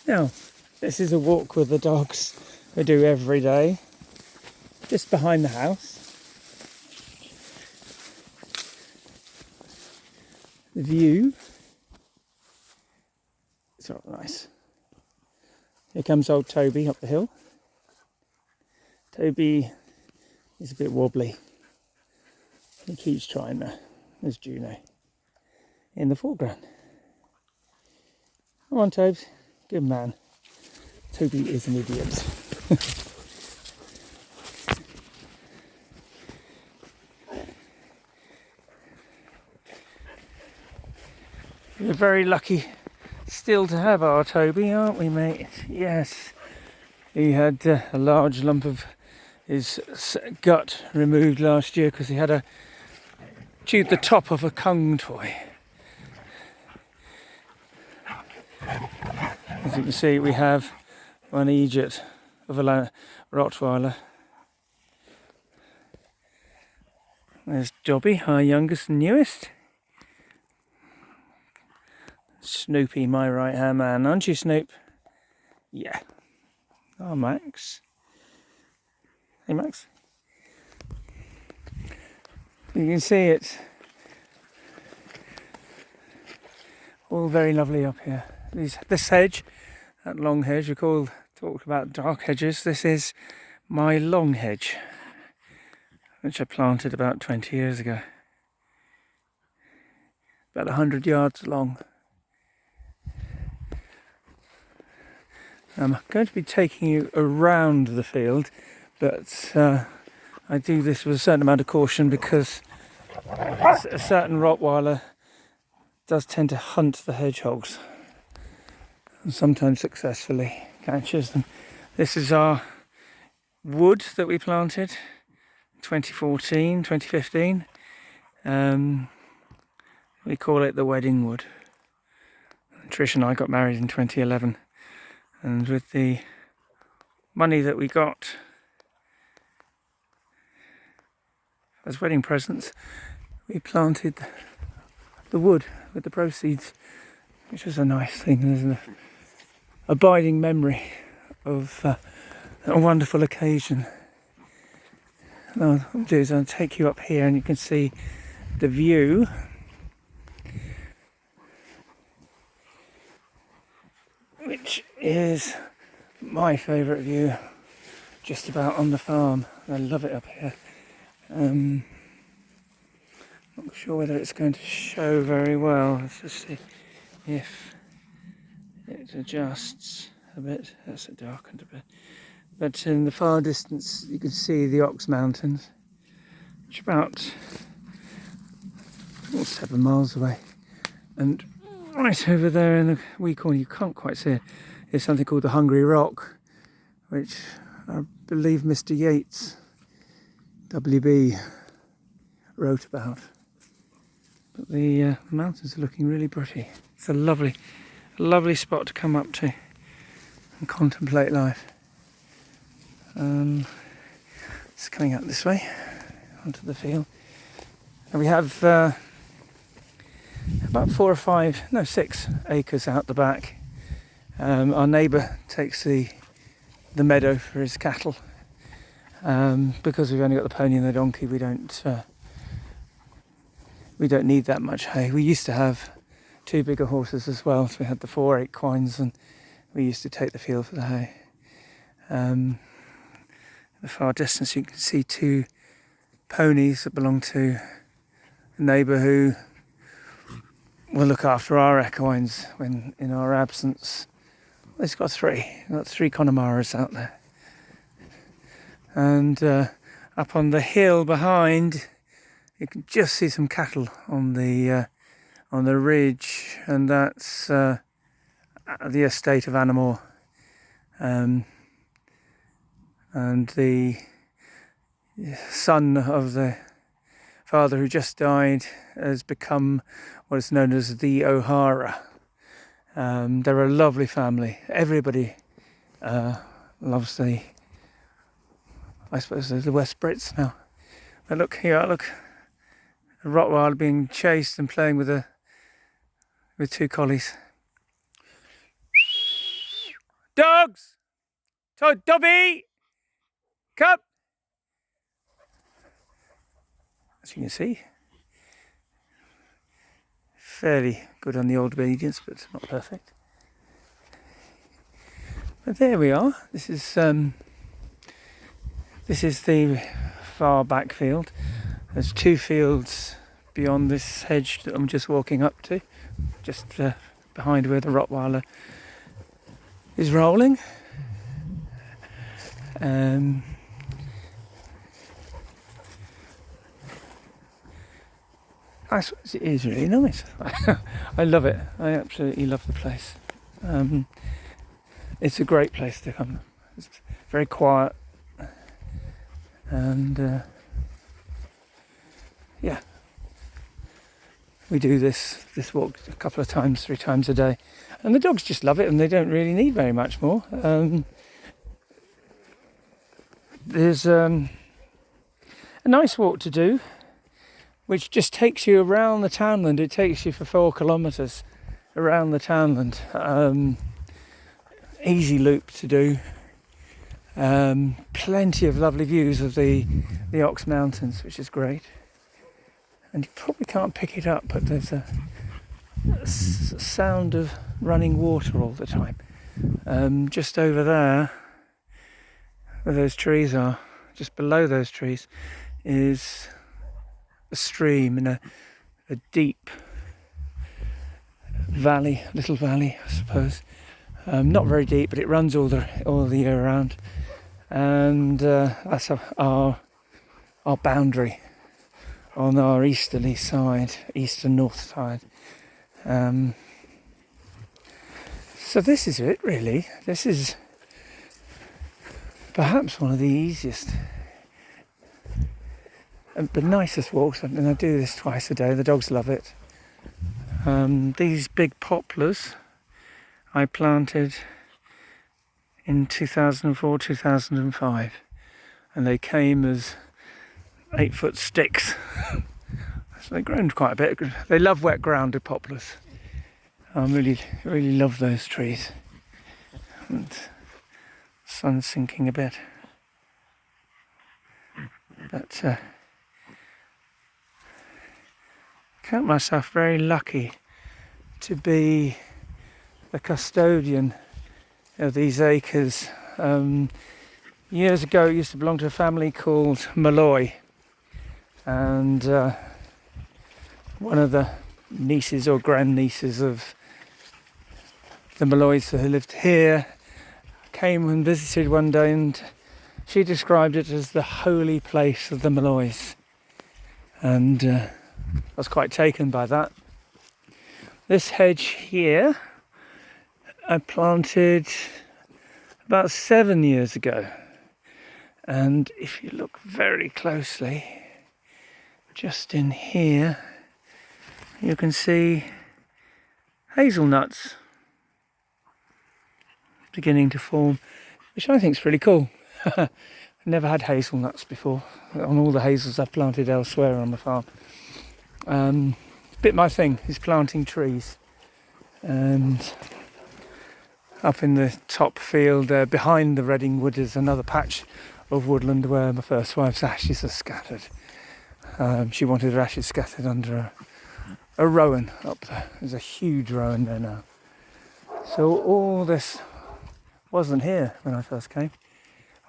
Now, this is a walk with the dogs we do every day, just behind the house. The view is all nice. Here comes old Toby up the hill. Toby is a bit wobbly. He keeps trying though. There's Juno in the foreground. Come on, Tobes. Good man. Toby is an idiot. We're very lucky still to have our Toby, aren't we, mate? Yes. He had a large lump of his gut removed last year because he had chewed the top of a Kung toy. As you can see, we have one Egypt of a Rottweiler. There's Dobby, our youngest and newest. Snoopy, my right hand man, aren't you, Snoop? Yeah. Oh, Max. Hey, Max. You can see it's all very lovely up here. This hedge, that long hedge, we talked about dark hedges. This is my long hedge, which I planted about 20 years ago. About 100 yards long. I'm going to be taking you around the field, but I do this with a certain amount of caution because a certain Rottweiler does tend to hunt the hedgehogs and sometimes successfully catches them. This is our wood that we planted 2014, 2015. We call it the wedding wood. Trish and I got married in 2011. And with the money that we got as wedding presents, we planted the wood with the proceeds, which was a nice thing. There's an abiding memory of a wonderful occasion. Now, what I'll do is I'll take you up here and you can see the view. Which is my favourite view, just about on the farm. I love it up here. Not sure whether it's going to show very well. Let's just see if it adjusts a bit. That's it darkened a bit. But in the far distance you can see the Ox Mountains, which are about 7 miles away. And right over there in the wee corner, you can't quite see it, is something called the Hungry Rock, which I believe Mr. Yeats, WB, wrote about. But the mountains are looking really pretty. It's a lovely spot to come up to and contemplate life. It's coming out this way onto the field, and we have about 6 acres out the back. Our neighbour takes the meadow for his cattle. Because we've only got the pony and the donkey, we don't need that much hay. We used to have 2 bigger horses as well, so we had the 4 equines, and we used to take the field for the hay. In the far distance you can see 2 ponies that belong to a neighbour who will look after our equines when in our absence. He's got 3. We've got 3 Connemara's out there. And up on the hill behind, you can just see some cattle on the ridge, and that's the estate of Anamore. And the son of the father who just died has become what is known as the O'Hara. They're a lovely family. Everybody loves the West Brits now. But look here, look, a Rottweiler being chased and playing with 2 collies. dogs! Dobby! Come! As you can see, fairly good on the old obedience, but not perfect. But there we are. This is the far back field. There's 2 fields beyond this hedge that I'm just walking up to, just behind where the Rottweiler is rolling. It is really nice. I love it. I absolutely love the place. It's a great place to come. It's very quiet, and yeah, we do this walk a couple of times, 3 times a day, and the dogs just love it, and they don't really need very much more. There's a nice walk to do, which just takes you around the townland. It takes you for 4 kilometres around the townland. Easy loop to do. Plenty of lovely views of the Ox Mountains, which is great. And you probably can't pick it up, but there's a sound of running water all the time. Just over there, where those trees are, just below those trees, is a stream in a deep valley, little valley, I suppose. Not very deep, but it runs all the year round, and that's our boundary on our easterly side, east and north side. So this is it, really. This is perhaps one of the easiest and the nicest walks, and I do this twice a day. The dogs love it. These big poplars I planted in 2004, 2005, and they came as 8-foot sticks. So they've grown quite a bit. They love wet ground, the poplars. I really love those trees. And the sun's sinking a bit, but count myself very lucky to be the custodian of these acres. Years ago it used to belong to a family called Malloy, and one of the nieces or grandnieces of the Malloys who lived here came and visited one day, and she described it as the holy place of the Malloys, and I was quite taken by that. This hedge here I planted about 7 years ago, and if you look very closely, just in here, you can see hazelnuts beginning to form, which I think is really cool. I've never had hazelnuts before on all the hazels I've planted elsewhere on the farm. Bit my thing is planting trees, and up in the top field behind the Reading Wood is another patch of woodland where my first wife's ashes are scattered. She wanted her ashes scattered under a rowan up there. There's a huge rowan there now. So all this wasn't here when I first came.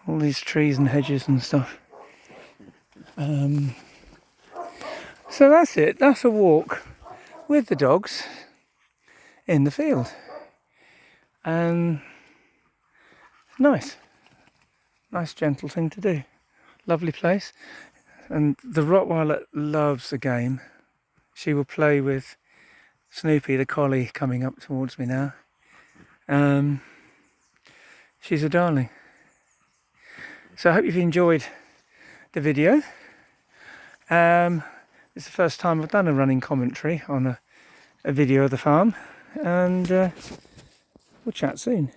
All these trees and hedges and stuff. So that's it. That's a walk with the dogs in the field. And nice gentle thing to do. Lovely place. And the Rottweiler loves a game. She will play with Snoopy, the collie, coming up towards me now. She's a darling. So I hope you've enjoyed the video. It's the first time I've done a running commentary on a video of the farm, and we'll chat soon.